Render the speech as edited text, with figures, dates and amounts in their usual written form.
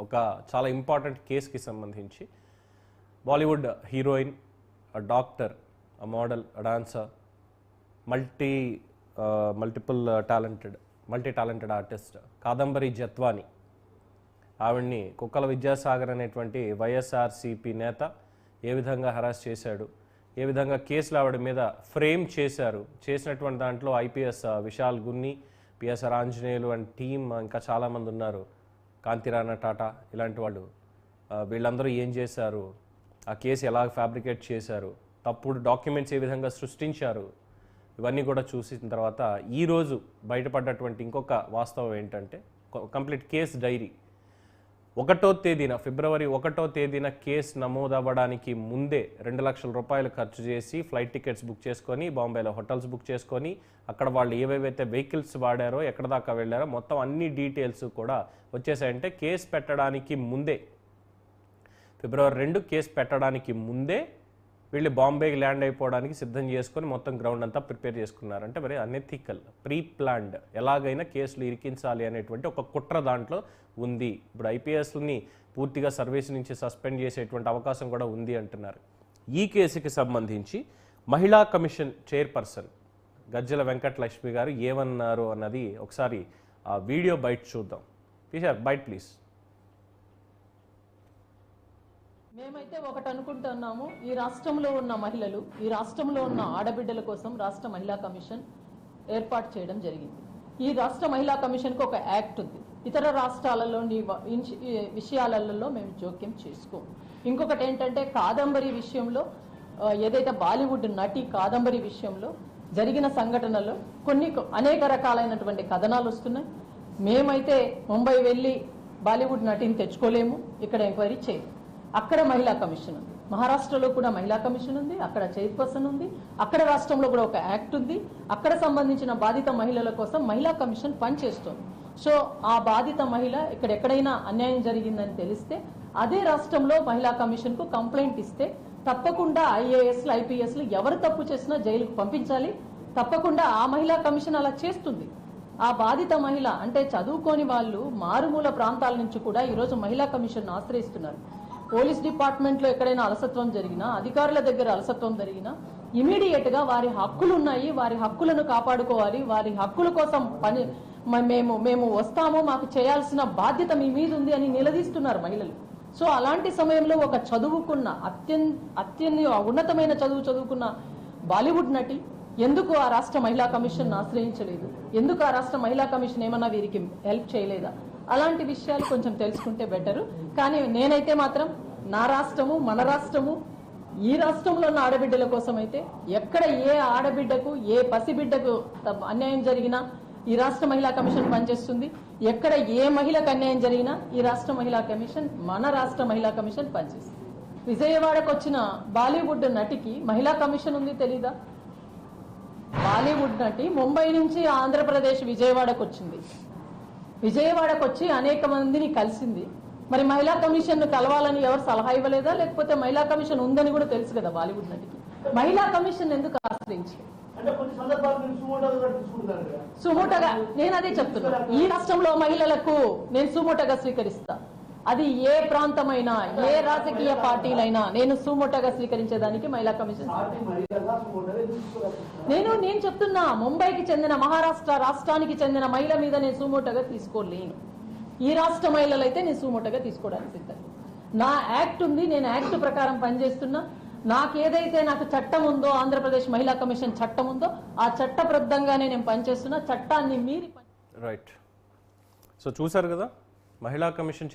ఒక చాలా ఇంపార్టెంట్ కేసుకి సంబంధించి Bollywood heroine, doctor, model, dancer, multi talented artist Kadambari Jethwani, ఆవిడ్ని కుక్కల విద్యాసాగర్ అనేటువంటి వైఎస్ఆర్సీపీ నేత ఏ విధంగా హరాస్ చేశాడు, ఏ విధంగా కేసులు ఆవిడ మీద ఫ్రేమ్ చేశారు, చేసినటువంటి దాంట్లో IPS Vishal Gunni, PSR Anjaneyulu and team ఇంకా చాలామంది ఉన్నారు, కాంతిరాణా టాటా ఇలాంటి వాళ్ళు, వీళ్ళందరూ ఏం చేశారు, ఆ కేసు ఎలా ఫ్యాబ్రికేట్ చేశారు, తప్పుడు డాక్యుమెంట్స్ ఏ విధంగా సృష్టించారు, ఇవన్నీ కూడా చూసిన తర్వాత ఈరోజు బయటపడ్డటువంటి ఇంకొక వాస్తవం ఏంటంటే కంప్లీట్ కేస్ డైరీ. ఫిబ్రవరి 1వ తేదీన కేసు నమోదవ్వడానికి ముందే 2 లక్షల రూపాయలు ఖర్చు చేసి ఫ్లైట్ టికెట్స్ బుక్ చేసుకొని, బాంబేలో హోటల్స్ బుక్ చేసుకొని, అక్కడ వాళ్ళు ఏవేవైతే వెహికల్స్ వాడారో, ఎక్కడ దాకా వెళ్ళారో మొత్తం అన్ని డీటెయిల్స్ కూడా వచ్చేసాయంటే కేసు పెట్టడానికి ముందే, ఫిబ్రవరి 2 కేసు పెట్టడానికి ముందే వీళ్ళు బాంబేకి ల్యాండ్ అయిపోవడానికి సిద్ధం చేసుకొని మొత్తం గ్రౌండ్ అంతా ప్రిపేర్ చేసుకున్నారు. అంటే వెరీ అనెథికల్, ప్రీ ప్లాన్డ్, ఎలాగైనా కేసులు ఇరికించాలి అనేటువంటి ఒక కుట్ర దాంట్లో ఉంది. ఇప్పుడు ఐపీఎస్ని పూర్తిగా సర్వీస్ నుంచి సస్పెండ్ చేసేటువంటి అవకాశం కూడా ఉంది అంటున్నారు. ఈ కేసుకి సంబంధించి మహిళా కమిషన్ చైర్పర్సన్ గజ్జల వెంకటలక్ష్మి గారు ఏమన్నారు అన్నది ఒకసారి ఆ వీడియో బయట చూద్దాం. బయట ప్లీజ్. మేమైతే ఒకటి అనుకుంటున్నాము, ఈ రాష్ట్రంలో ఉన్న మహిళలు, ఈ రాష్ట్రంలో ఉన్న ఆడబిడ్డల కోసం రాష్ట్ర మహిళా కమిషన్ ఏర్పాటు చేయడం జరిగింది. ఈ రాష్ట్ర మహిళా కమిషన్కి ఒక యాక్ట్ ఉంది. ఇతర రాష్ట్రాలలోని విషయాలలో మేము జోక్యం చేసుకోము. ఇంకొకటి ఏంటంటే కాదంబరి విషయంలో, ఏదైతే బాలీవుడ్ నటి కాదంబరి విషయంలో జరిగిన సంఘటనలో అనేక రకాలైనటువంటి కథనాలు వస్తున్నాయి. మేమైతే ముంబై వెళ్ళి బాలీవుడ్ నటిని తెచ్చుకోలేము, ఇక్కడ ఎంక్వైరీ చేయము. అక్కడ మహిళా కమిషన్ ఉంది, మహారాష్ట్రలో కూడా మహిళా కమిషన్ ఉంది, అక్కడ చైర్పర్సన్ ఉంది, అక్కడ రాష్ట్రంలో కూడా ఒక యాక్ట్ ఉంది, అక్కడ సంబంధించిన బాధిత మహిళల కోసం మహిళా కమిషన్ పనిచేస్తుంది. సో ఆ బాధిత మహిళ ఇక్కడ ఎక్కడైనా అన్యాయం జరిగిందని తెలిస్తే అదే రాష్ట్రంలో మహిళా కమిషన్కు కంప్లైంట్ ఇస్తే తప్పకుండా ఐఏఎస్లు, ఐపీఎస్లు ఎవరు తప్పు చేసినా జైలుకు పంపించాలి. తప్పకుండా ఆ మహిళా కమిషన్ అలా చేస్తుంది. ఆ బాధిత మహిళ అంటే చదువుకోని వాళ్ళు మారుమూల ప్రాంతాల నుంచి కూడా ఈరోజు మహిళా కమిషన్ ఆశ్రయిస్తున్నారు. పోలీస్ డిపార్ట్మెంట్లో ఎక్కడైనా అలసత్వం జరిగినా, అధికారుల దగ్గర అలసత్వం జరిగినా ఇమీడియట్ గా వారి హక్కులు ఉన్నాయి, వారి హక్కులను కాపాడుకోవాలి, వారి హక్కుల కోసం మేము వస్తాము, మాకు చేయాల్సిన బాధ్యత మీ మీద ఉంది అని నిలదీస్తున్నారు మహిళలు. సో అలాంటి సమయంలో ఒక చదువుకున్న ఉన్నతమైన చదువుకున్న బాలీవుడ్ నటి ఎందుకు ఆ రాష్ట్ర మహిళా కమిషన్ ఆశ్రయించలేదు, ఎందుకు ఆ రాష్ట్ర మహిళా కమిషన్ ఏమన్నా వీరికి హెల్ప్ చేయలేదా, అలాంటి విషయాలు కొంచెం తెలుసుకుంటే బెటరు. కానీ నేనైతే మాత్రం నా రాష్ట్రము, మన రాష్ట్రము, ఈ రాష్ట్రంలో ఉన్న ఆడబిడ్డల కోసం అయితే ఎక్కడ ఏ ఆడబిడ్డకు, ఏ పసిబిడ్డకు అన్యాయం జరిగినా ఈ రాష్ట్ర మహిళా కమిషన్ పనిచేస్తుంది. ఎక్కడ ఏ మహిళకు అన్యాయం జరిగినా ఈ రాష్ట్ర మహిళా కమిషన్, మన రాష్ట్ర మహిళా కమిషన్ పనిచేస్తుంది. విజయవాడకు వచ్చిన బాలీవుడ్ నటికి మహిళా కమిషన్ ఉంది తెలీదా? బాలీవుడ్ నటి ముంబై నుంచి ఆంధ్రప్రదేశ్ విజయవాడకు వచ్చింది. విజయవాడకు వచ్చి అనేక మందిని కలిసింది. మరి మహిళా కమిషన్ కలవాలని ఎవరు సలహా ఇవ్వలేదా? లేకపోతే మహిళా కమిషన్ ఉందని కూడా తెలుసు కదా బాలీవుడ్ నటికి. మహిళా కమిషన్ ఎందుకు ఆశ్రయించి సుమోటగా, నేను అదే చెప్తున్నా, ఈ రాష్ట్రంలో మహిళలకు నేను సుమోటగా స్వీకరిస్తా. అది ఏ ప్రాంతమైనా, ఏ రాజకీయ పార్టీలైనా నేను సుమోటగా స్వీకరించేదానికి మహిళా కమిషన్. నేను చెప్తున్నా, ముంబైకి చెందిన, మహారాష్ట్ర రాష్ట్రానికి చెందిన మహిళ మీద నేను సుమోటగా తీసుకోలేను. ఈ రాష్ట్ర మహిళలైతే నేను సుమోటగా తీసుకోవడానికి సిద్ధం. నా యాక్ట్ ఉంది, నేను యాక్ట్ ప్రకారం పనిచేస్తున్నా. నాకు చట్టం ఉందో, ఆంధ్రప్రదేశ్ మహిళా కమిషన్ చట్టం ఉందో, ఆ చట్టబద్ధంగానే నేను పనిచేస్తున్నా. చట్టాన్ని మీరి రైట్. సో చూసారు కదా, మహిళా కమిషన్